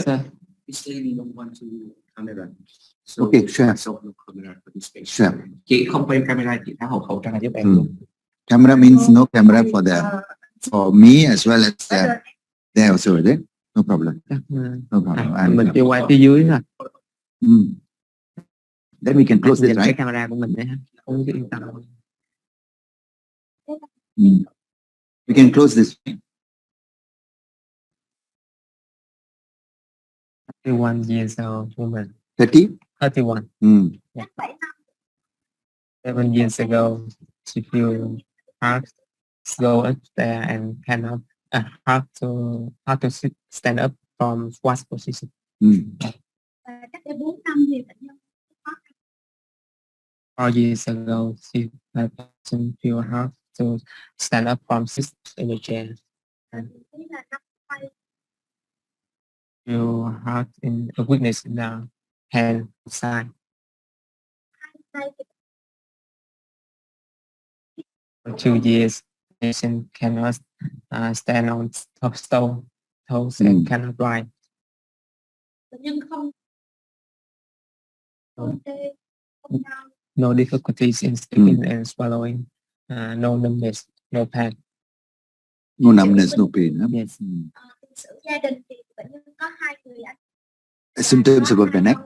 Sir. We say we don't want to camera. So Okay, sure. so no camera for this page. Sure. Chị không quay camera, chị tháo hộ khẩu trang giúp em. Camera means no camera for them. For me as well as them. They also is it? No problem. No problem. Mình chưa quay phía dưới thôi. Then we can close this, Cái right? camera của mình đấy ha. Không có yên tâm. We can close this. 31 years old woman. 30? 31. Yeah. 7 years ago, she feel hard to go up there and cannot hard to stand up from squat position. Cách đây 4 năm thì bệnh nhân 4 years ago, she feel hard to stand up from sit in the chair. Feel hard in a weakness in the hand side. For 2 years, patient cannot stand on top toes and cannot ride. bệnh nhân không No difficulties in speaking and swallowing. No numbness, no pain. No numbness, no pain. Huh? Yes. Sự gia đình thì bệnh nhân có 2 người anh. Symptoms about the neck.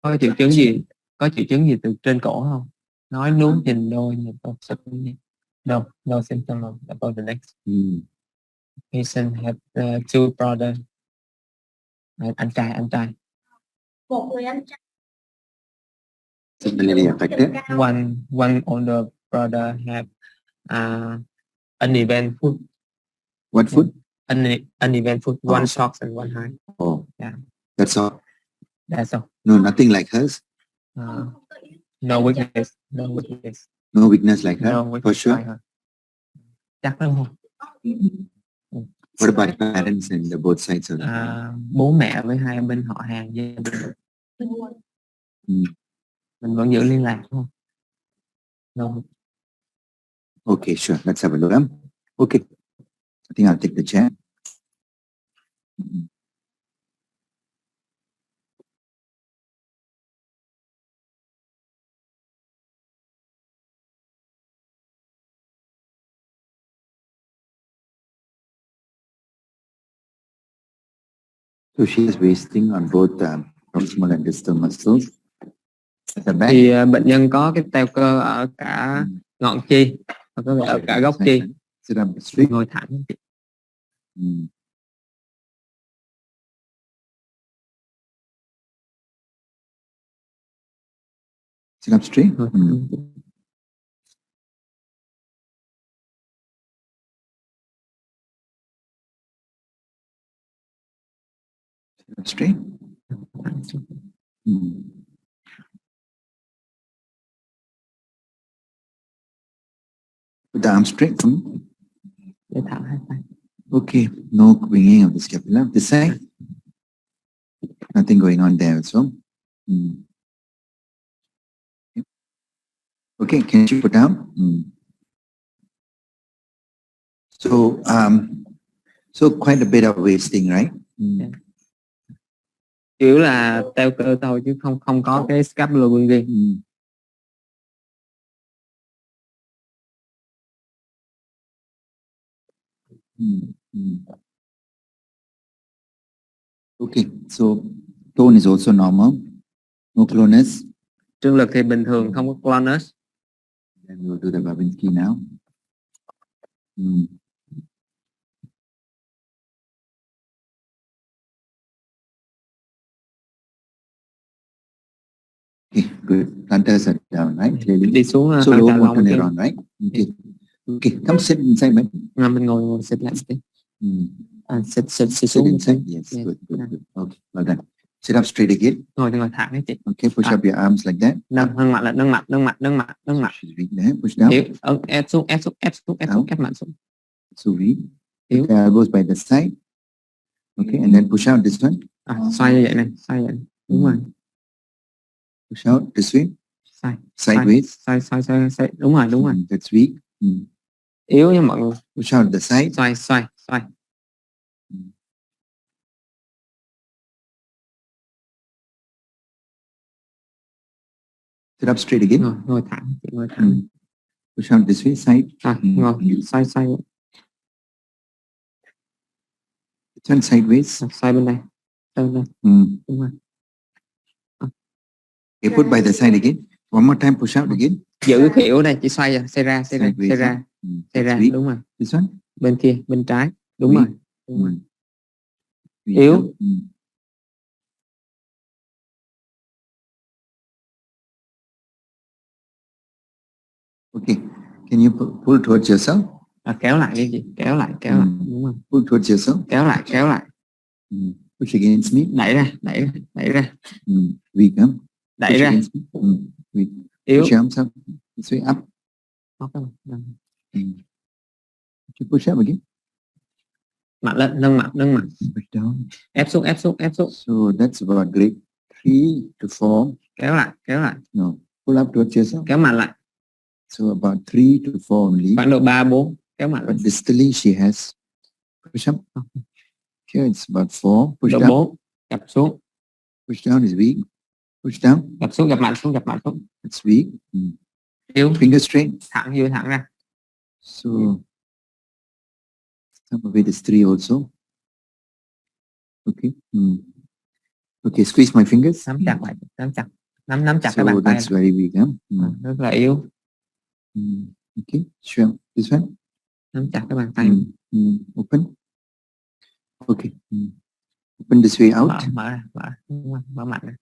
Có triệu chứng gì? Có triệu chứng gì từ trên cổ không? Nói nuốt nhìn đôi nhìn tốt sức. No symptom about the neck. Patient have 2 brothers. Anh trai. Một người anh trai. Similarly affected. One older brother have uneven foot. What foot? Uneven foot. One socks and one high. Oh, yeah. That's all. That's all. No, nothing like hers. No weakness. No weakness. No weakness like her. No weakness For sure. like her. Chắc đúng không? What about parents and both sides of the bố mẹ với hai bên họ hàng gia đình. Mình vẫn giữ liên lạc đúng không? No. Okay, sure. Let's have a look. Okay. I think I'll take the chair. So she is wasting on both proximal and distal muscles. Thì bệnh nhân có cái teo cơ ở cả ngọn chi, có thể ở cả gốc chi. Ngồi thẳng. Sit up straight. Sit up straight. Put the arm straight. Để thẳng hai tay. Okay, no winging of the scapula. This side, nothing going on there also. Okay, can you put down? So quite a bit of wasting, right? Yeah. Chủ là teo cơ thôi chứ không có cái scapula riêng. Okay, so tone is also normal, no clonus. Trương lực thì bình thường, không có clonus. Then we'll do the Babinski now. Okay, good. Plantars are down, right? Clearly. Đi xuống So lower motor neuron, right? Okay. Okay, come sit inside, man. Mình ngồi sit lại tí. Sit xuống inside. Yes, good. Okay, well done. Sit up straight again. Ngồi thẳng đấy chị. Okay, push up your arms like that. Nâng mặt lại, nâng mặt. She's weak there. Push down. Ép mạnh xuống. So weak. The elbows by the side. Okay, and then push out this one. Xoay như vậy này, đúng rồi. Push out this way. Sideways. Xoay. Đúng rồi. That's weak. Yếu nha mọi người. Push out the side. Xoay. Sit up straight again. Ngồi thẳng, chị ngồi thẳng. Push out this way, side. Ngồi xoay Turn sideways. xoay bên đây. Xoay bên đây. Đúng rồi. Okay, put by the side again. One more time, push out again. Giữ khuỷu đây, chỉ xoay ra, xoay ra, Weak. đúng rồi. This one. Bên kia, bên trái. Đúng Weak. rồi. Đúng rồi. Weak. Yếu. Okay. Can you pull towards yourself? Kéo lại đi chị, kéo lại. Đúng rồi. Pull towards yourself. Kéo lại. Push against me. Đẩy ra. Weak, huh? Đẩy Push ra. against me. Weak. Yếu. Push your arms up. This way, up. You push up again. Mặt lên, nâng mặt. Push down. Ép xuống. So that's about grade 3 to 4. Kéo lại. No. Pull up towards yourself. Kéo mặt lại. So about 3 to 4 only. Khoảng độ 3, 4. Kéo mặt But lại. distally she has. Push up. Here it's about 4. Push Độ down. 4. Gập xuống. Push down is weak. Push down. Gập xuống, gập mạnh xuống. It's weak. Yếu. Finger straight. Thẳng, duỗi thẳng ra. So some of it is 3 also. Okay. Okay, squeeze my fingers. Nắm chặt lại, nắm chặt So cái bàn tay. that's very weak, huh? Rất là yếu. Okay, sure. This one. Nắm chặt cái bàn tay. Open. Okay. Open this way out. Mở mạnh ra.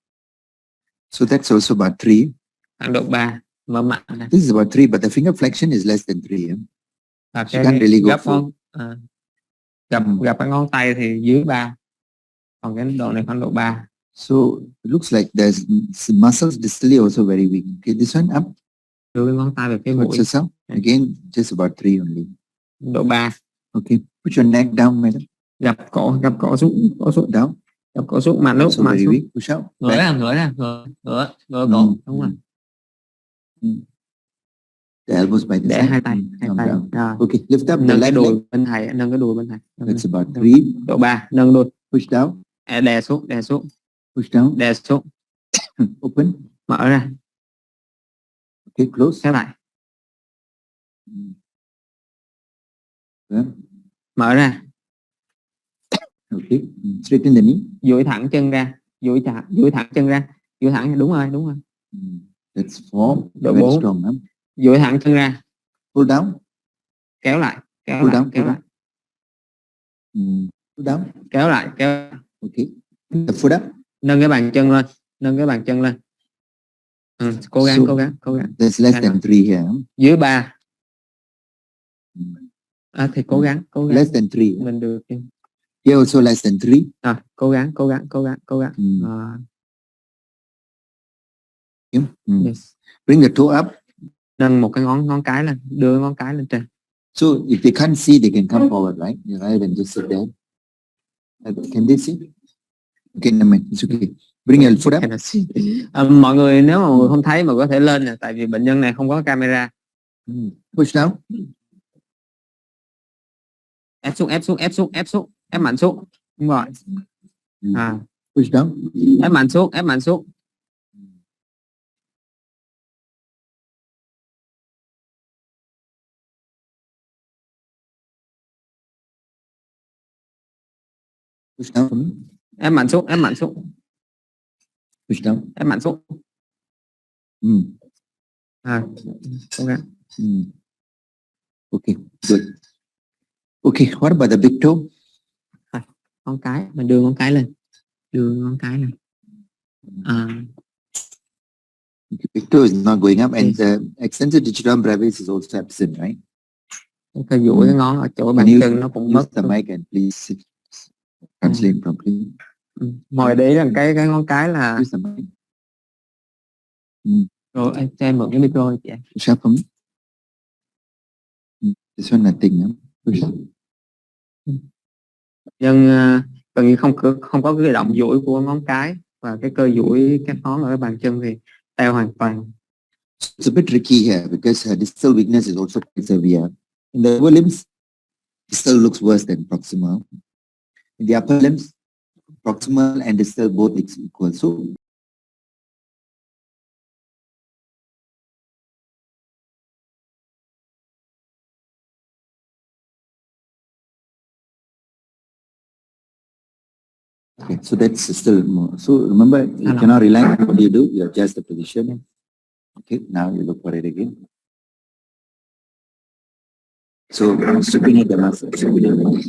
So that's also about 3. Khoảng độ 3. Mở mạnh ra. This is about 3, but the finger flexion is less than 3. Và You can't really go full. Gặp cái ngón tay thì dưới 3. Còn cái độ này khoảng độ 3. So it looks like there's muscles distally also very weak. Okay, this one up. Đưa cái ngón tay về cái Towards mũi. yourself. Again, just about 3 only. Độ 3. Okay, put your neck down, madam. Gập cổ xuống. Down. Gập cổ xuống, mạnh lúc, So mạnh very xuống. weak. Push out. Ngửa cổ. Đúng rồi. The elbows by the Để side. hai tay. Down. Rồi. Okay, lift up the Nâng cái left đùi leg. bên thầy. That's about 3. Độ 3. Nâng đùi. Push down. Đè xuống. Push down. Đè xuống. Open. Mở ra. Okay, close. Khép lại. Yeah. Mở ra. Okay, straighten the knee. Duỗi thẳng chân ra. Duỗi thẳng chân ra. Duỗi thẳng, đúng rồi. That's 4. Độ Very 4. strong, huh? Duỗi thẳng chân ra. Pull down. Kéo lại. Pull down. Pull down. Kéo lại. Okay. The foot up. Nâng cái bàn chân lên. Cố gắng. There's less than 3 here. Dưới 3. Thì cố gắng. Less than 3. Mình được. Here also less than 3. Cố gắng. Yes. Bring the toe up. Nâng một cái ngón cái lên, đưa ngón cái lên trên. So if they can't see, they can come forward, right? Rather than just sit there. Can they see? Okay, never mind. It's okay. Bring your foot up. Mọi người nếu mà mọi người không thấy mà có thể lên nè, tại vì bệnh nhân này không có camera. Push down. Ép xuống, ép mạnh xuống. Đúng rồi. Push down. Ép mạnh xuống. Push down for me. Ép mạnh xuống. Push down. Ép mạnh xuống. Cố gắng. Okay, good. Okay, what about the big toe? Ngón cái, mình đưa ngón cái lên. Big toe is not going up, and the extensor digitorum brevis is also absent, right? Cái duỗi cái ngón ở chỗ bàn chân nó cũng mất. Use the mic and please translate properly. Mọi để rằng cái ngón cái là. Use the mic. Rồi anh cho em mượn cái micro chị. Push up for me. This one nothing. Push up. Nhưng gần như không có cái động duỗi của ngón cái và cái cơ duỗi các ngón ở bàn chân thì teo hoàn toàn. It's a bit tricky here because distal weakness is also quite severe. In the lower limbs, distal looks worse than proximal. In the upper limbs, proximal and distal both equal. So Okay, so that's still more. So remember, you Hello. cannot relax. What do? You adjust the position. Okay, now you look for it again. So supinate the muscle. Supinate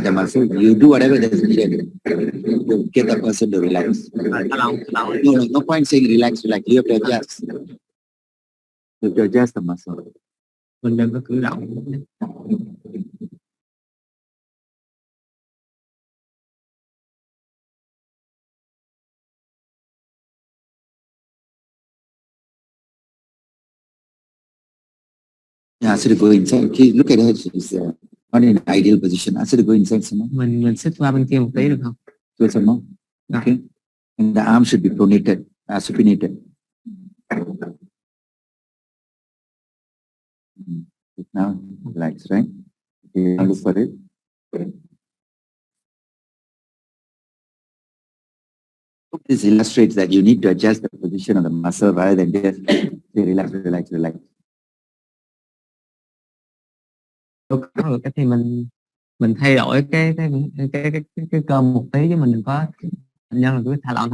the muscle. You do whatever is needed to get the person to relax. No point saying relax, relax. You have to adjust. You have to adjust the muscle. Mình đừng có cử động. Yeah, ask her to go inside. Okay, look at her. She's not in an ideal position. Ask her to go inside some more. Mình xích qua bên kia một tí được không? Do some more. Okay. And the arm should be pronated, supinated. Now relax, right? Okay, now look for it. This illustrates that you need to adjust the position of the muscle rather than just say relax, relax, relax. Lúc đó rồi cái thì mình thay đổi cái cơ một tí chứ mình đừng có bệnh nhân là cứ thả lỏng.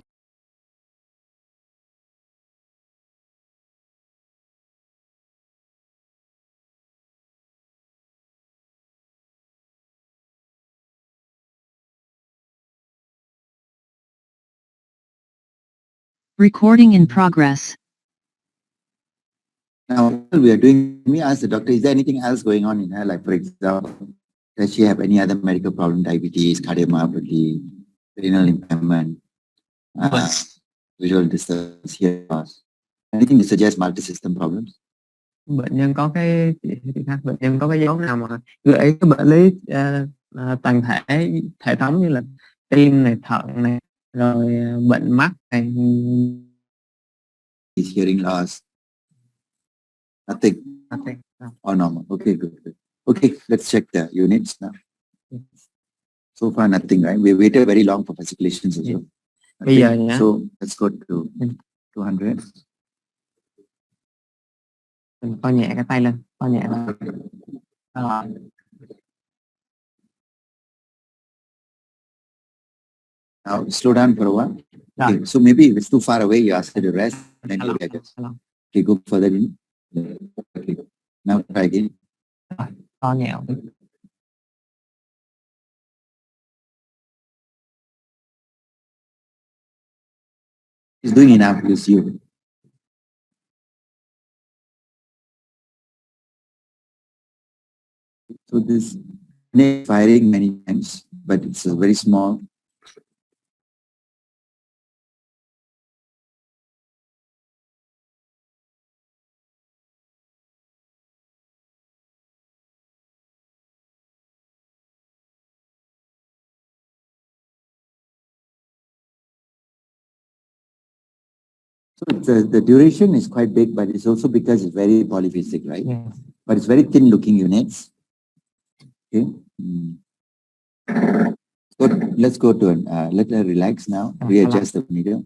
Recording in progress. Now we are doing, let me ask the doctor, is there anything else going on in her? Like, for example, does she have any other medical problem, diabetes, cardiomyopathy, renal impairment, visual disturbance, hearing loss? Anything to suggest multi-system problems? Bệnh nhân có cái bệnh nhân có cái dấu nào mà gợi cái bệnh lý toàn thể hệ thống như là tim này, thận này, rồi bệnh mắt này. Is hearing loss? Nothing. Nothing. Oh, normal. Okay, good, good. Okay, let's check the units now. So far, nothing, right? We waited very long for fasciculations as well. Bây giờ nhá. So let's go to 200. Mình co nhẹ cái tay lên, co nhẹ lên. Now slow down for a while. Okay, so maybe if it's too far away, you ask her to rest, then you adjust. Okay, go further in. Okay. Now try again. Co nhẹ. He's doing enough, just you. So this firing many times, but it's a very small. So the duration is quite big, but it's also because it's very polyphasic, right? Yeah. But it's very thin looking units. Okay. So let's go to, let her relax now, readjust the needle,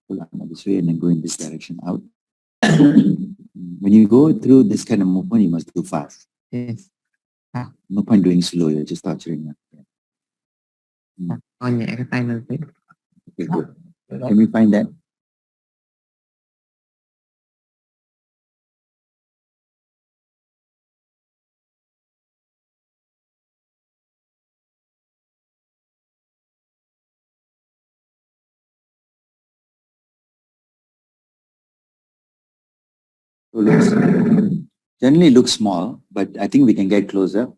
pull on this way and then go in this direction out. When you go through this kind of movement, you must do fast. Yes. No point doing slow, you're just torturing her. Co nhẹ cái tay lên tí. Okay, good. Can we find that? So generally looks small, but I think we can get closer.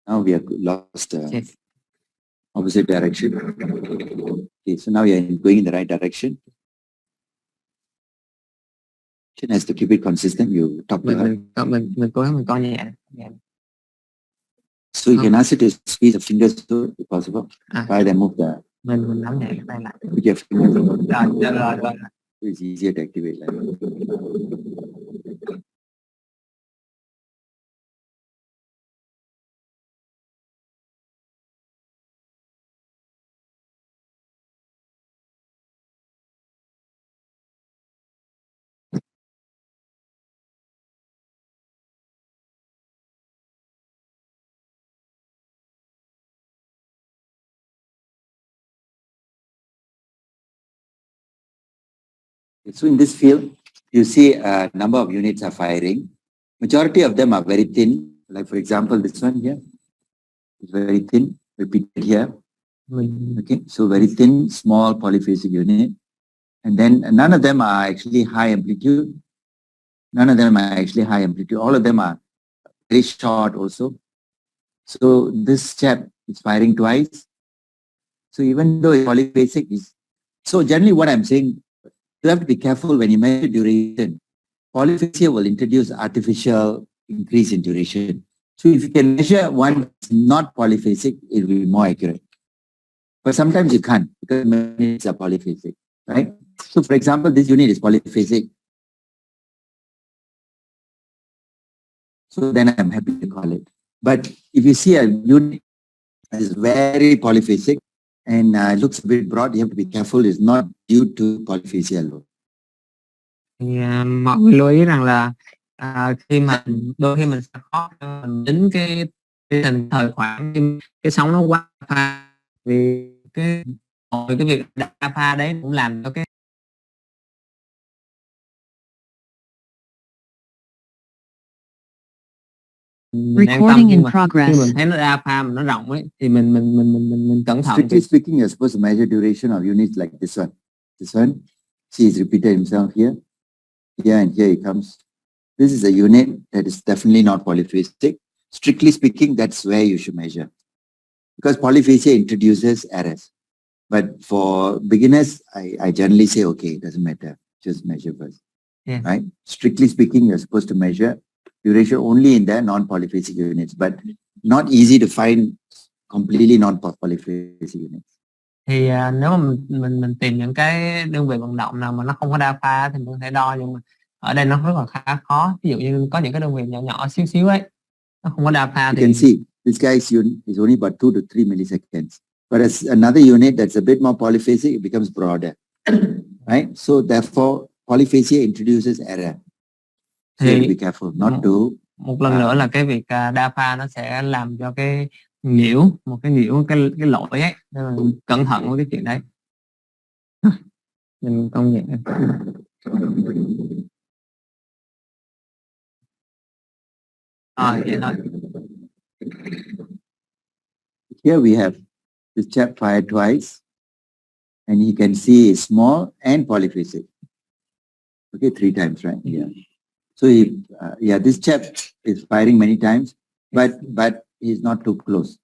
Now we have lost opposite direction. Okay, so now we are going in the right direction. Has to keep it consistent. You talk to her. Mình cố gắng mình co nhẹ. So you can ask it to squeeze the fingers too, if possible. Rather than move the. Mình nắm nhẹ cái tay lại. Put your fingers. Rồi. It's easier to activate. Like. So in this field, you see a number of units are firing. Majority of them are very thin. Like for example, this one here is very thin, repeated here. Okay, so very thin, small polyphasic unit. And then none of them are actually high amplitude. None of them are actually high amplitude. All of them are very short also. So this chap is firing twice. So even though it's polyphasic, so generally what I'm saying, you have to be careful when you measure duration. Polyphasia will introduce artificial increase in duration. So if you can measure one that's not polyphasic, it will be more accurate. But sometimes you can't because units are polyphasic, right? So for example, this unit is polyphasic. So then I'm happy to call it. But if you see a unit that is very polyphasic and looks a bit broad, you have to be careful. It's not due to polyphasia alone. Thì mọi người lưu ý rằng là khi mà đôi khi mình sẽ khó mình tính cái thời khoảng cái sóng nó quá pha, vì cái việc đa pha đấy cũng làm cho cái Recording in khi progress. mình thấy nó đa pha mà nó rộng ấy thì mình cẩn thận. Strictly speaking, you're supposed to measure duration of units like this one. This one, see, he's repeated himself here. Here and here he comes. This is a unit that is definitely not polyphasic. Strictly speaking, that's where you should measure. Because polyphasia introduces errors. But for beginners, I generally say, okay, it doesn't matter. Just measure first. Yeah. Right? Strictly speaking, you're supposed to measure duration only in the non-polyphasic units, but not easy to find completely non-polyphasic units. Thì nếu mà mình tìm những cái đơn vị vận động nào mà nó không có đa pha thì mình có thể đo, nhưng mà ở đây nó rất là khá khó. Ví dụ như có những cái đơn vị nhỏ nhỏ xíu xíu ấy, nó không có đa pha You thì can see this guy's unit is only about 2 to 3 milliseconds. But as another unit that's a bit more polyphasic, it becomes broader. Right? So therefore, polyphasia introduces error. So you have to be careful not to. Một lần nữa là cái việc đa pha nó sẽ làm cho cái nhiễu, cái lỗi ấy, nên là cẩn thận với cái chuyện đấy. Mình công nhận. Vậy thôi. Here we have this chap fired twice, and you can see it's small and polyphasic. Okay, 3 times, right? Yeah. So this chap is firing many times, but he's not too close.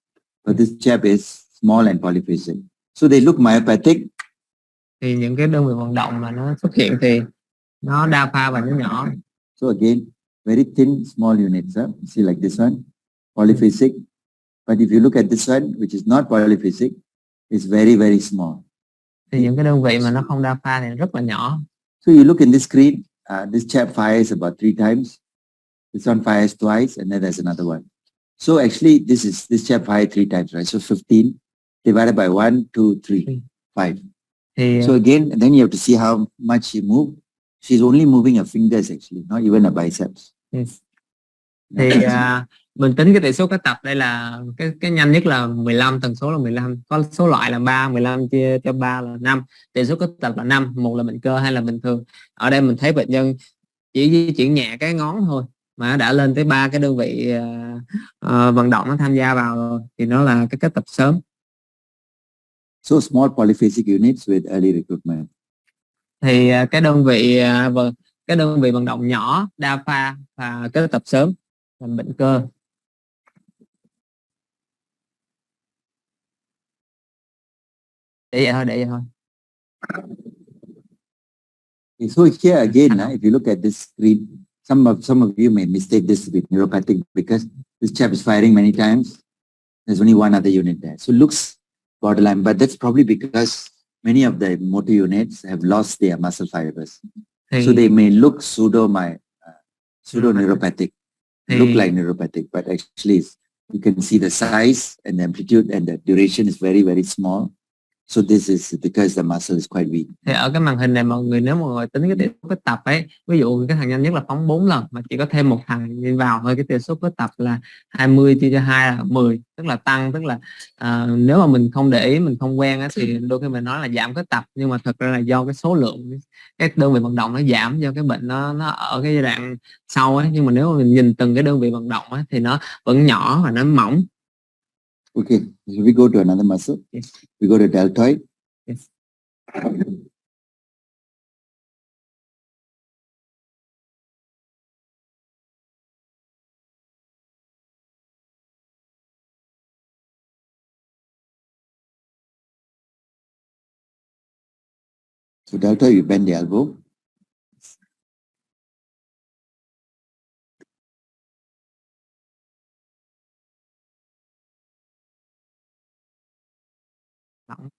But this chap is small and polyphasic. So they look myopathic. Thì những cái đơn vị vận động mà nó xuất hiện thì nó đa pha và nó nhỏ. So again, very thin, small units. See, like this one, polyphasic. But if you look at this one, which is not polyphasic, it's very, very small. Thì những cái đơn vị mà nó không đa pha thì rất là nhỏ. So you look in this screen, this chap fires about 3 times. This one fires twice, and then there's another one. So actually, this chap fired 3 times, right? So 15 divided by 1, 2, 3, 5. So again, and then you have to see how much you move. She's only moving her fingers actually, not even her biceps. Yes. Thì mình tính cái tỷ số các tập đây là cái nhanh nhất là 15, tần số là 15, có số loại là 3, 15 chia cho 3 là 5, tỷ số các tập là 5, một là bệnh cơ, hai là bình thường. Ở đây mình thấy bệnh nhân chỉ di chuyển nhẹ cái ngón thôi mà đã lên tới 3 cái đơn vị vận động nó tham gia vào rồi, thì nó là cái kết tập sớm. So small polyphasic units with early recruitment. Thì cái đơn vị vận động nhỏ, đa pha và kết tập sớm là bệnh cơ. Để vậy thôi. So here again, if you look at this screen, some of you may mistake this with neuropathic because this chap is firing many times. There's only one other unit there. So it looks borderline, but that's probably because many of the motor units have lost their muscle fibers. So they may look pseudo-neuropathic, look like neuropathic, but actually you can see the size and the amplitude and the duration is very, very small. So this is because the muscle is quite weak. Thì ở cái màn hình này mọi người, nếu mọi người tính cái tần suất kết tập ấy, ví dụ cái thằng nhanh nhất là phóng 4 lần mà chỉ có thêm một thằng đi vào thôi, cái tần suất kết tập là 20 chia cho 2 là 10, tức là tăng, tức là nếu mà mình không để ý, mình không quen á, thì đôi khi mình nói là giảm kết tập, nhưng mà thật ra là do cái số lượng các đơn vị vận động nó giảm, do cái bệnh nó ở cái giai đoạn sau ấy. Nhưng mà nếu mà mình nhìn từng cái đơn vị vận động ấy, thì nó vẫn nhỏ và nó mỏng. Okay, so we go to another muscle. Yes. We go to deltoid. Yes. So deltoid, you bend the elbow. Lỏng.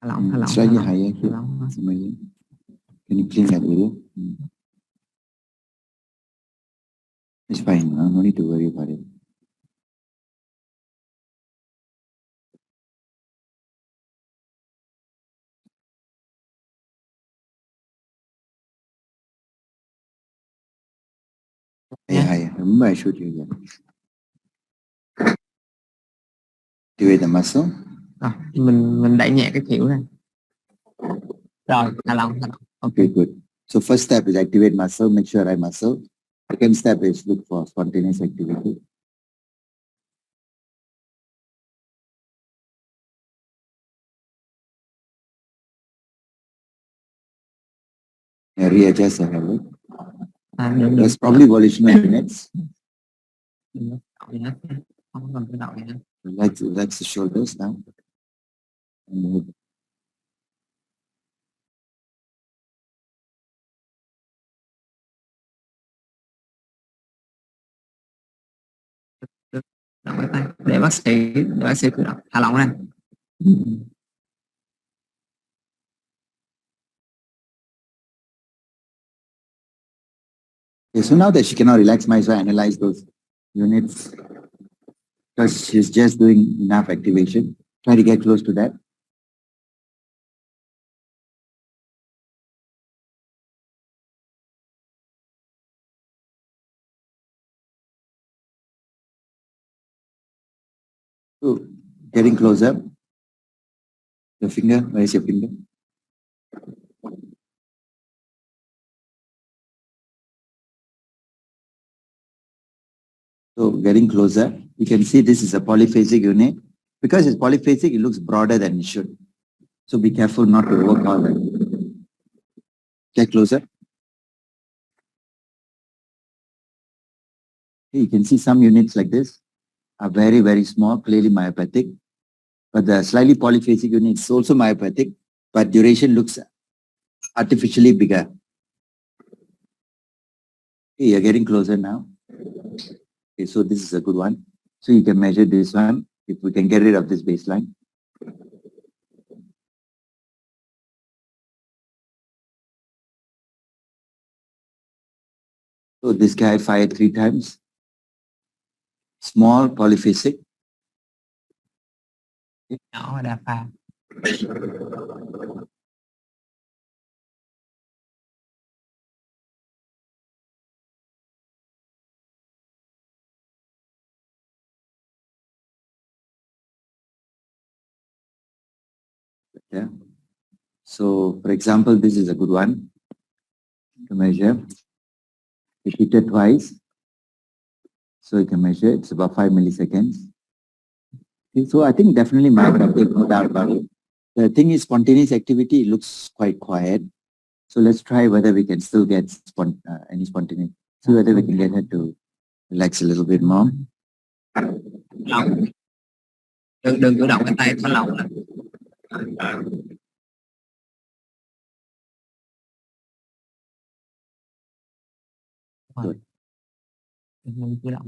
Thả lỏng, Slightly thả lỏng, higher thả here. lỏng. Can you clean that area? It's fine. No need to worry about it. Yeah. Remember I showed you here. Activate the muscle. Rồi, mình đẩy nhẹ cái kiểu này. Rồi, thả lỏng, thả lỏng. Okay, good. So first step is activate muscle, make sure right muscle. Second step is look for spontaneous activity. Readjust the habit. That's probably volitional units. Không cần phải động gì nữa. Relax the shoulders now. Động cái tay để bác sĩ cử động, thả lỏng ra. Okay, so now that she cannot relax, might as well analyze those units because she's just doing enough activation. Try to get close to that. So getting closer. Your finger, where is your finger? So getting closer, you can see this is a polyphasic unit. Because it's polyphasic, it looks broader than it should. So be careful not to work all that. Get closer. You can see some units like this are very, very small, clearly myopathic. But the slightly polyphasic unit is also myopathic, but duration looks artificially bigger. Okay, you're getting closer now. Okay, so this is a good one. So you can measure this one, if we can get rid of this baseline. So this guy fired 3 times. Small polyphasic. Nhỏ và đa pha. Yeah. So, for example, this is a good one to measure. Repeated twice. So you can measure, it's about 5 milliseconds. Okay, so I think definitely myopathic, no doubt about it. The thing is spontaneous activity looks quite quiet. So let's try whether we can still get any spontaneous. See whether we can get her to relax a little bit more. Lỏng. Đừng cử động cái tay, thả lỏng lại. Đừng cử động.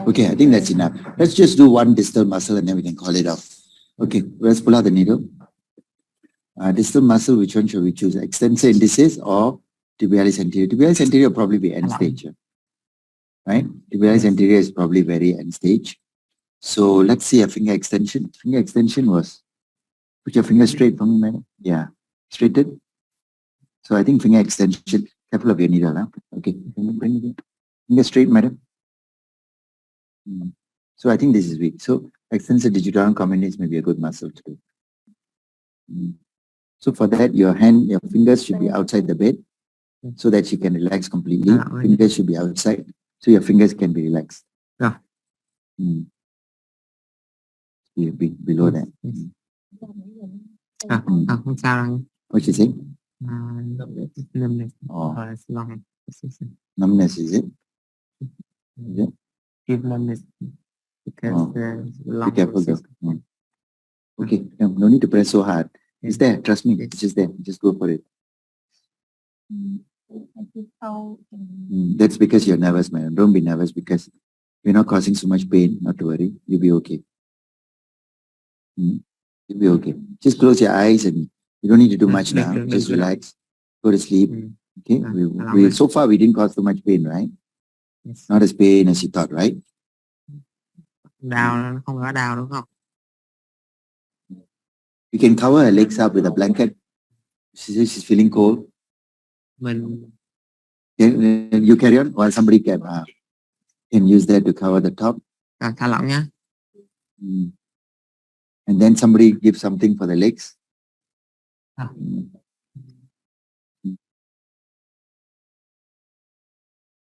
Okay, I think that's enough. Let's just do one distal muscle and then we can call it off. Okay, let's pull out the needle. Distal muscle, which one should we choose? Extensor indicis or tibialis anterior? Tibialis anterior will probably be end stage. Right? Tibialis anterior is probably very end stage. So let's see a finger extension. Finger extension was, put your finger straight for me, madam. Yeah, straighten. So I think finger extension, careful of your needle. Huh? Okay, bring it in. Finger straight, madam. So I think this is weak. So extensor digitorum communis may be a good muscle to do. So for that, your fingers should be outside the bed so that you can relax completely. Fingers should be outside so your fingers can be relaxed. Yeah. Below that. Không sao đâu. What you say? Numbness. Oh. Or it's long. Numbness, is it? Is it? Give numbness. Because Oh. long Be careful though. Okay, no need to press so hard. It's there, trust me, it's just there. Just go for it. That's because you're nervous, man. Don't be nervous because you're not causing so much pain. Not to worry. You'll be okay. You'll be okay. Just close your eyes and you don't need to do much now. Just relax. Go to sleep. Okay. So far we didn't cause so much pain, right? Yes. Not as pain as you thought, right? Đau, không có đau đúng không? You can cover her legs up with a blanket. She's feeling cold. Mình You carry on while somebody can use that to cover the top. thả lỏng nhá. And then somebody give something for the legs.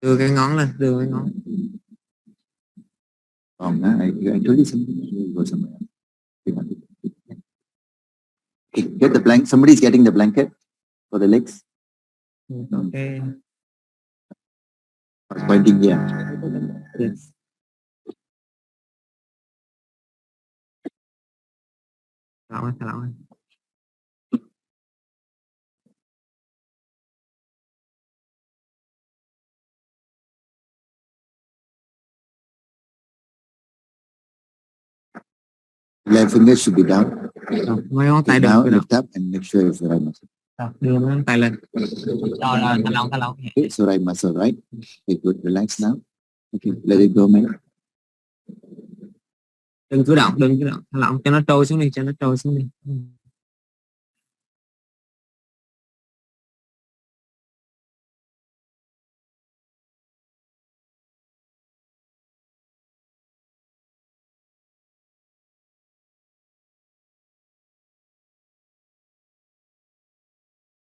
Đưa cái ngón lên, đưa cái ngón. I told you something. You go somewhere else. Okay, get the blanket. Somebody's getting the blanket for the legs. Okay. I was pointing here. Yes. Thả lỏng. Left finger should be down. Mấy ngón tay Now được. lift up and make sure it's the right muscle. Đưa mấy ngón tay lên. Rồi, thả lỏng. Okay, so right muscle, right? Okay, good. Relax now. Okay, let it go, man. Đừng cử động, thả lỏng cho nó trôi xuống đi,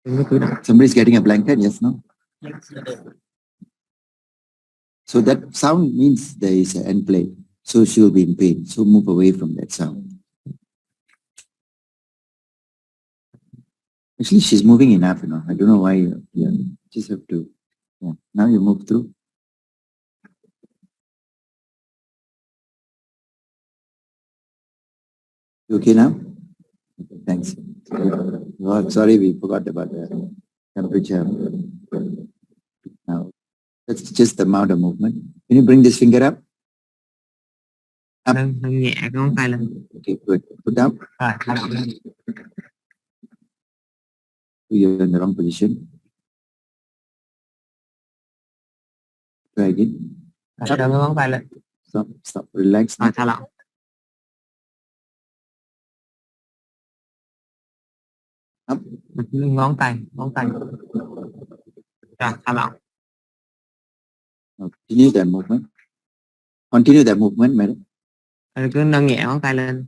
Đừng có cử động. Somebody's getting a blanket, yes, no? So that sound means there is an end plate. So she'll be in pain. So move away from that sound. Actually, she's moving enough, you know. I don't know why you just have to. Yeah. Now you move through. You okay now? Okay, thanks. Oh, sorry, we forgot about the temperature. Now, that's just the amount of movement. Can you bring this finger up? Nâng nhẹ cái ngón tay lên. Okay, good. Put down. Rồi, thả lỏng lên. You're in the wrong position. Try again. Đưa cái ngón tay lên. Stop. Relax. Rồi, thả lỏng. Up. Ngón tay. Rồi, thả lỏng. Continue that movement. Continue that movement, madam. Cứ nâng nhẹ ngón tay lên.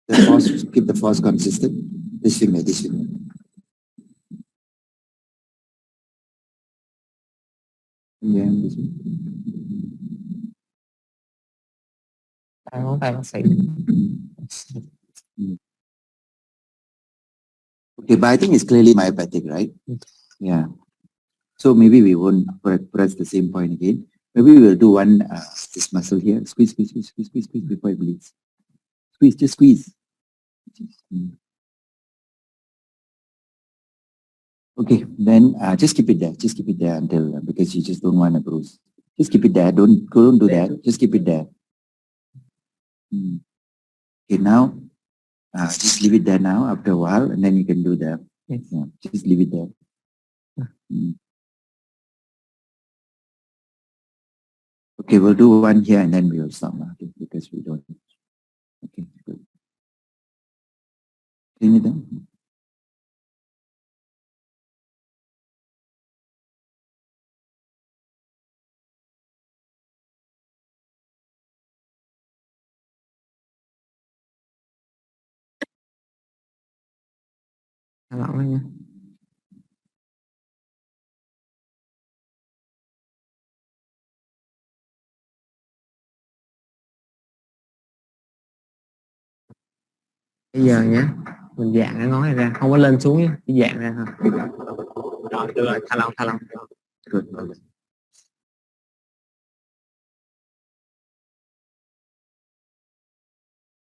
The force, keep the force consistent. This finger. Yeah, this one. Ngón tay nó xị. Okay, but I think it's clearly myopathic, right? Yeah. So maybe we won't press the same point again. Maybe we will do one, this muscle here. Squeeze, squeeze, squeeze, squeeze, squeeze, squeeze before it bleeds. Squeeze, just squeeze. Okay, then just keep it there. Just keep it there until, because you just don't want a bruise. Just keep it there. Don't do that. Just keep it there. Okay, now, just leave it there now after a while, and then you can do that. Yes. Yeah, just leave it there. Okay, we'll do one here and then we'll stop now, okay, because we don't. Okay, good. Clean it down. Thả lỏng ra nha. Bây giờ nhé, mình dạng cái ngón này ra, không có lên xuống nhé, chỉ dạng ra thôi. Rồi, được rồi, thả lỏng, thả lỏng. Good. Okay.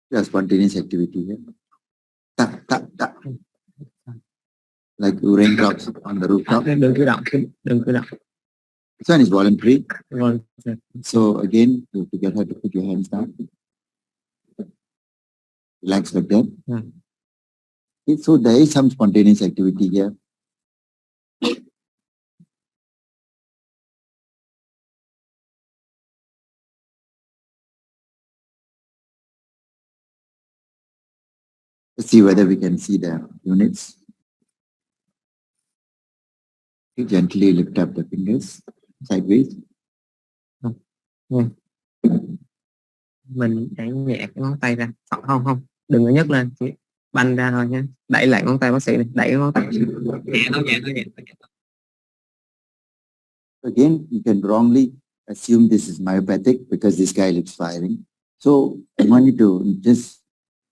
Yeah, spontaneous activity here. Tap, tap, tap. Like raindrops on the rooftop. Đừng cử động, đừng cử động. This one is voluntary. Rồi, So again, you have to get her to put your hands down. Relax like that. Yeah. Okay, so there is some spontaneous activity here. Let's see whether we can see the units. Okay, gently lift up the fingers sideways. mình đẩy nhẹ cái ngón tay ra. Không, đừng có nhấc lên, chỉ banh ra thôi nhé. Đẩy lại ngón tay bác sĩ này, đẩy cái ngón tay. Nhẹ thôi. Again, you can wrongly assume this is myopathic because this guy looks firing. So I want you to just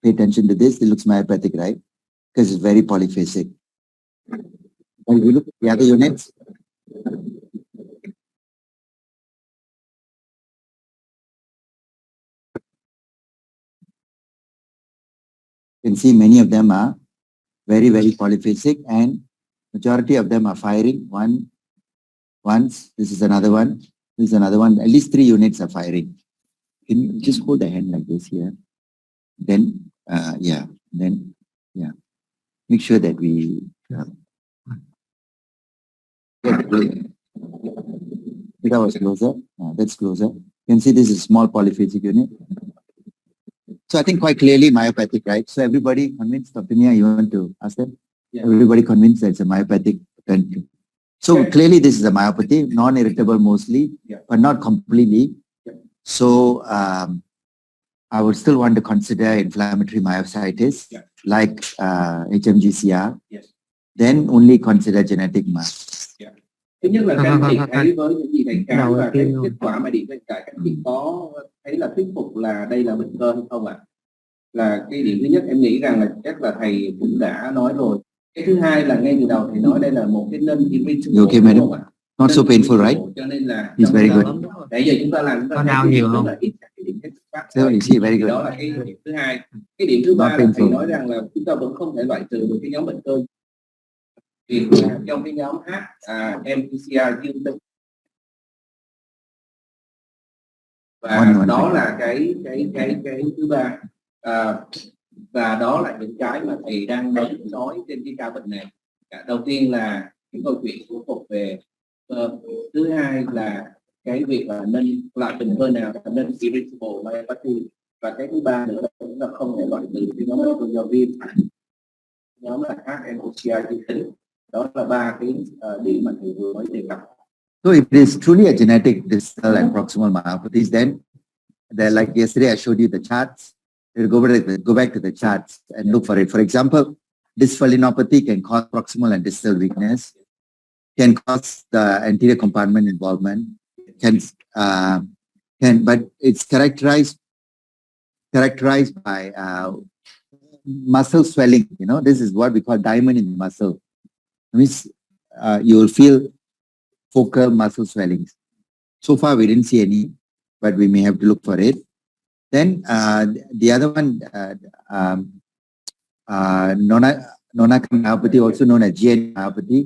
pay attention to this. It looks myopathic, right? Because it's very polyphasic. And we look at the other units. You can see many of them are very, very polyphasic, and majority of them are firing. Once, this is another one, this is another one. At least 3 units are firing. Can you just hold the hand like this here? Then, make sure that we that was closer. That's closer. You can see this is small polyphasic unit. So I think quite clearly myopathic, right? So everybody convinced, Dr. Nia, you want to ask them? Yeah. Everybody convinced that it's a myopathic event. So clearly this is a myopathy, non-irritable mostly, but not completely. So I would still want to consider inflammatory myositis, like HMGCR. Yes. Then only consider genetic mass. Thứ nhất là các anh chị thấy với những gì thầy khám và cái kết quả mà điểm bên cạnh các anh chị có thấy là thuyết phục là đây là bệnh cơ hay không ạ? Là cái điểm thứ nhất em nghĩ rằng là chắc là thầy cũng đã nói rồi. Cái thứ hai là ngay từ đầu thầy nói đây là một cái non irritable. Okay, madam. Not so painful, right? Cho nên là It's very good. Bây giờ chúng ta làm có đau nhiều không? So you see, very good. Đó là cái điểm thứ hai. Cái điểm thứ ba là thầy nói rằng là chúng ta vẫn không thể loại trừ được cái nhóm bệnh cơ. Vì trong cái nhóm MTCR dương tính và đó là cái thứ ba, và đó là những cái mà thầy đang nói trên cái ca bệnh này. Đầu tiên là cái câu chuyện của phục về thứ hai là cái việc là nên loại bệnh cơ nào là nên irritable myopathy, và cái thứ ba nữa là chúng ta không thể loại trừ cái nhóm bệnh cơ do viêm, nhóm là MTCR dương tính. Đó là 3 cái điểm mà thầy vừa mới đề cập. So if it is truly a genetic distal and proximal myopathies, then like yesterday I showed you the charts. You go back to the charts and look for it. For example, dysphalinopathy can cause proximal and distal weakness, can cause the anterior compartment involvement, but it's characterized by muscle swelling. You know, this is what we call diamond in the muscle. It means you will feel focal muscle swellings. So far, we didn't see any, but we may have to look for it. Then the other one, myopathy, also known as GS Umapathi,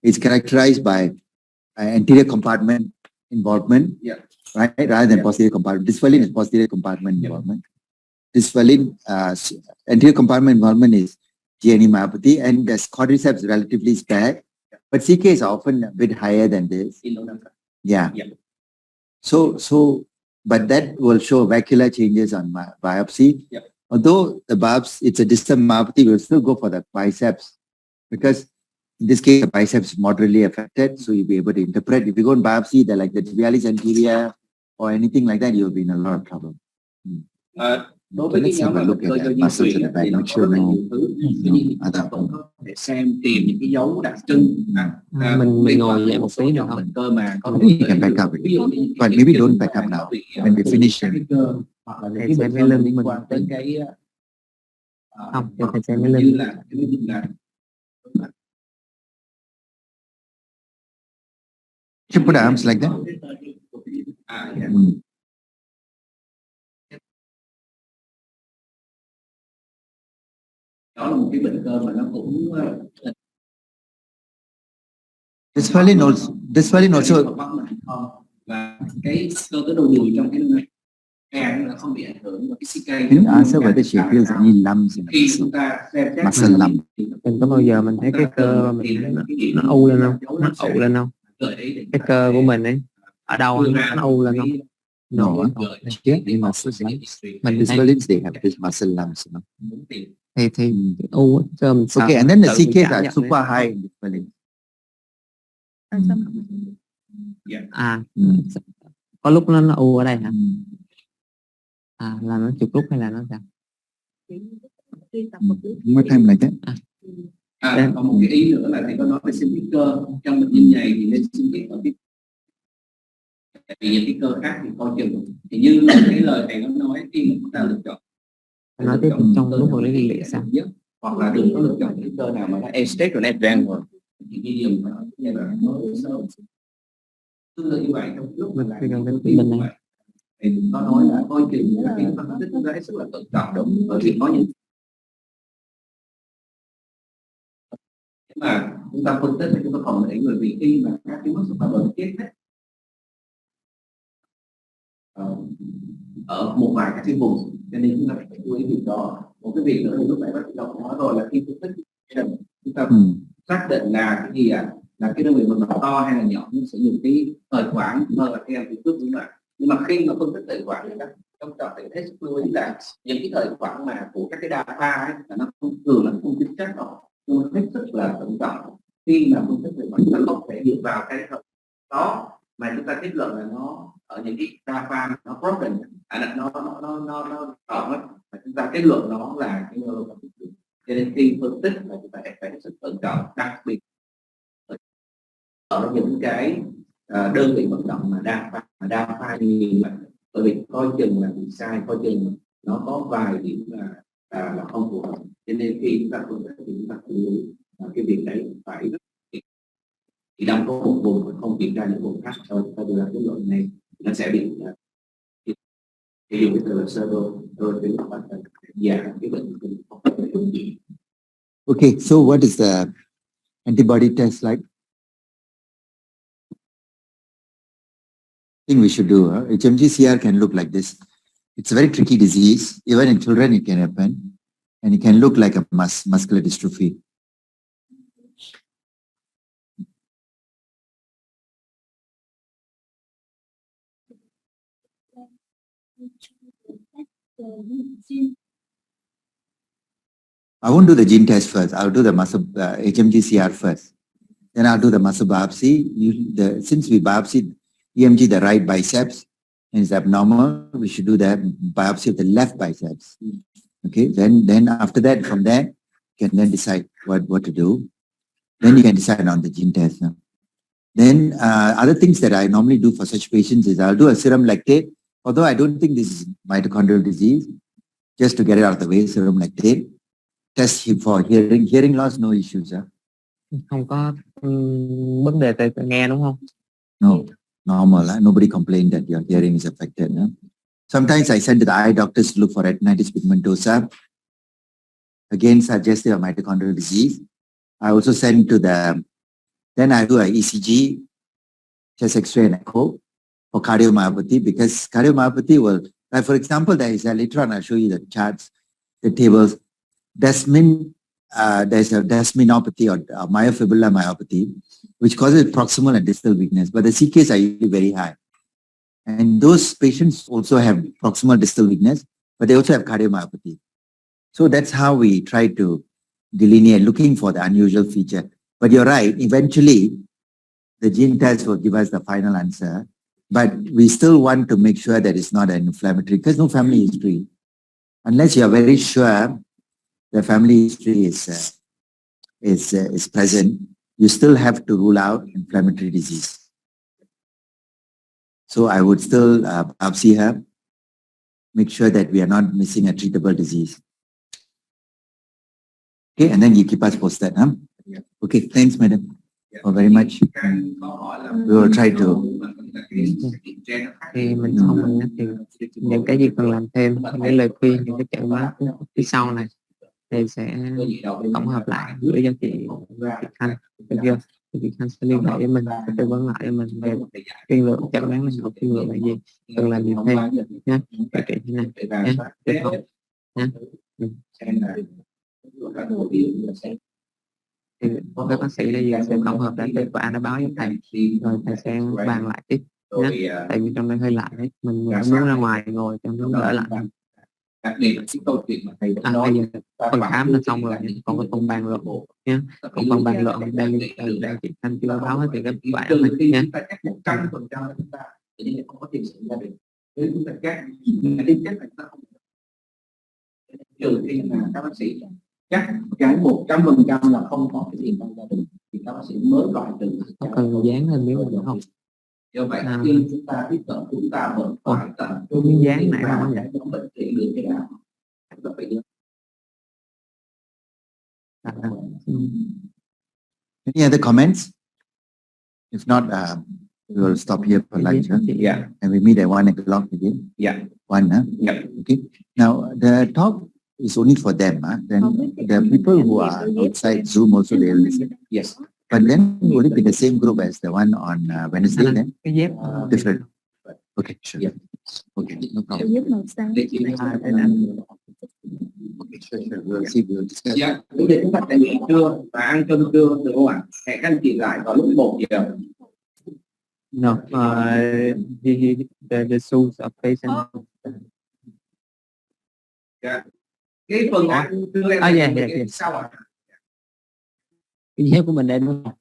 is characterized by anterior compartment involvement, right, rather than posterior compartment. Dysphaline is posterior compartment involvement. Dysphaline, anterior compartment involvement is GS Umapathi, and the quadriceps is relatively spare, but CK is often a bit higher than this. Yeah. So, but that will show vascular changes on biopsy. Although the biopsy, it's a distal myopathy, we'll still go for the biceps, because in this case, the biceps is moderately affected, so you'll be able to interpret. If you go on biopsy, they're like the tibialis anterior or anything like that, you'll be in a lot of trouble. Đối với cái nhóm mà cơ do di truyền thì nó có rất là nhiều thứ. Tuy nhiên chúng ta vẫn có thể tìm những cái dấu đặc trưng. Mình ngồi lại một tí được không? Bệnh cơ mà có You can back up. But maybe don't back up now. When we finish. Hoặc là những cái bệnh liên quan tới cái không, thầy xem cái lưng. You put arms like that. Đó là một cái bệnh cơ mà nó cũng Dysphaline also. Và cái cơ cái đầu đùi trong cái này càng là không bị ảnh hưởng và cái CK. Can you answer whether she feels any lumps in Khi chúng ta xem xét muscle lump? Mình có bao giờ mình thấy cái cơ mình nó u lên không? Nó ụ lên không? Cái cơ của mình ấy ở đâu nó u lên không? No, yeah, in muscle lumps. But dysphalines, they have these muscle lumps, you know. Thì u cơ mình sợ. Okay, and then the CKs are super high in dysphalines. Có lúc nó u ở đây hả? Là nó chụp lúc hay là nó sao? More time like that. Còn một cái ý nữa là thầy có nói về xem cái cơ trong bệnh nhân nhầy thì nên xem cái ở cái vì những cái cơ khác thì coi chừng thì như cái lời thầy nói khi mà chúng ta lựa chọn nói tiếp trong lúc mà lấy lệ sao hoặc là đừng có lựa chọn cái cơ nào mà nó estate rồi advance rồi thì cái gì mà giai đoạn mới sớm tương tự như vậy trong lúc mình lại bên này thì có nói là coi chừng là cái phân tích ra hết sức là cẩn trọng đúng bởi vì có những mà chúng ta phân tích thì chúng ta còn để người vì khi mà các cái mức xúc bệnh chết hết ở một vài các cái vùng cho nên chúng ta phải chú ý việc đó. Một cái việc nữa thì lúc nãy bác sĩ Ngọc nói rồi là khi phân tích chúng ta xác định là cái gì là cái đơn vị vận động to hay là nhỏ, nhưng sử dụng cái thời khoản hơn là cái em trước đúng không ạ? Nhưng mà khi mà phân tích thời khoản thì các trong trọng phải hết sức lưu ý là những cái thời khoản mà của các cái đa pha ấy là nó thường là không chính xác đó, nhưng mà hết sức là cẩn trọng khi mà phân tích thời khoản nó không thể dựa vào cái đó mà chúng ta kết luận là nó ở những cái đa pha nó broken là nó rộng lắm mà chúng ta kết luận nó là cái neuron. Cho nên khi phân tích là chúng ta phải hết sức cẩn trọng, đặc biệt ở những cái đơn vị vận động mà đa pha như vậy, bởi vì coi chừng là bị sai, coi chừng nó có vài điểm là không phù hợp. Cho nên khi chúng ta phân tích thì chúng ta phải cái việc đấy phải thì đang có một vùng mà không kiểm tra những vùng khác thôi, ta đưa ra kết luận này nó sẽ bị ví dụ cái từ là sơ rồi cái lúc bạn giảm cái bệnh. Okay, so what is the antibody test like? I think we should do. HMG-CR can look like this. It's a very tricky disease. Even in children, it can happen, and it can look like a muscular dystrophy. I won't do the gene test first. I'll do the muscle HMG-CR first. Then I'll do the muscle biopsy. Since we biopsied EMG the right biceps and it's abnormal, we should do the biopsy of the left biceps. Okay. Then after that, from there, you can then decide what to do. Then you can decide on the gene test. Then other things that I normally do for such patients is I'll do a serum lactate. Although I don't think this is mitochondrial disease, just to get it out of the way, serum lactate. Test for hearing loss, no issues. Không có vấn đề về nghe đúng không? No. normal. Nobody complained that your hearing is affected. Sometimes I send to the eye doctors to look for retinitis pigmentosa, again suggestive of mitochondrial disease. I also send to then I do a ECG, chest X-ray and echo for cardiomyopathy, because cardiomyopathy will, like for example, later on I'll show you the charts, the tables. There's a desminopathy or myofibrillar myopathy, which causes proximal and distal weakness, but the CKs are usually very high. And those patients also have proximal distal weakness, but they also have cardiomyopathy. So that's how we try to delineate, looking for the unusual feature. But you're right, eventually the gene test will give us the final answer, but we still want to make sure that it's not an inflammatory, because no family history. Unless you're very sure the family history is present, you still have to rule out inflammatory disease. So I would still biopsy her, make sure that we are not missing a treatable disease. Okay, and then you keep us posted, huh? Yeah. Okay, thanks, madam, very much. We will try to. Thì mình xong rồi thì những cái gì cần làm thêm, những cái lời khuyên, những cái chẩn đoán phía sau này thì sẽ tổng hợp lại gửi cho chị Khanh, được chưa? Thì chị Khanh sẽ liên hệ với mình, sẽ tư vấn lại cho mình về tiên lượng chẩn đoán này, tiên lượng là gì, cần làm gì thêm nhé, điều trị thế này nhé, được không nhé? Thì các bác sĩ đây sẽ tổng hợp lại kết quả đã báo với thầy, rồi thầy sẽ bàn lại tiếp nhé. Tại vì trong đây hơi lạ đấy, mình muốn ra ngoài ngồi cho nó đỡ lại. Đặc biệt là cái câu chuyện mà thầy Bây giờ phần khám là xong rồi, còn có phần bàn luận nhé. Còn phần bàn luận đang chị Thanh chưa báo hết thì các bạn mình nhé. Chắc 100% chúng ta không có tiền sử gia đình. Nếu chúng ta chắc tính chất là chúng ta không, trừ khi là các bác sĩ chắc cái 100% là không có cái tiền trong gia đình thì các bác sĩ mới loại trừ. Có cần dán lên miếng mình không? Do vậy khi chúng ta tiếp cận, chúng ta vẫn phải tập trung dán này không để nó bệnh trị được cái nào. Any other comments? If not, we will stop here for lunch. Huh? Yeah. And we meet at 1 o'clock again. Yeah. 1, huh? Yeah. Okay. Now, the talk is only for them. Huh? Then the people who are outside Zoom also, they will listen. Yes. But then will it be the same group as the one on Wednesday then? Different. Okay, sure. Yeah. Okay, no problem. Okay, sure. We'll see. We'll discuss. Dạ, bây giờ chúng ta sẽ nghỉ trưa và ăn cơm trưa được không ạ? Hẹn các anh chị lại vào lúc 1 giờ. No, the source of patient. Dạ. Cái phần ăn trưa em dạ. sao ạ? Cái dép của mình đây đúng không?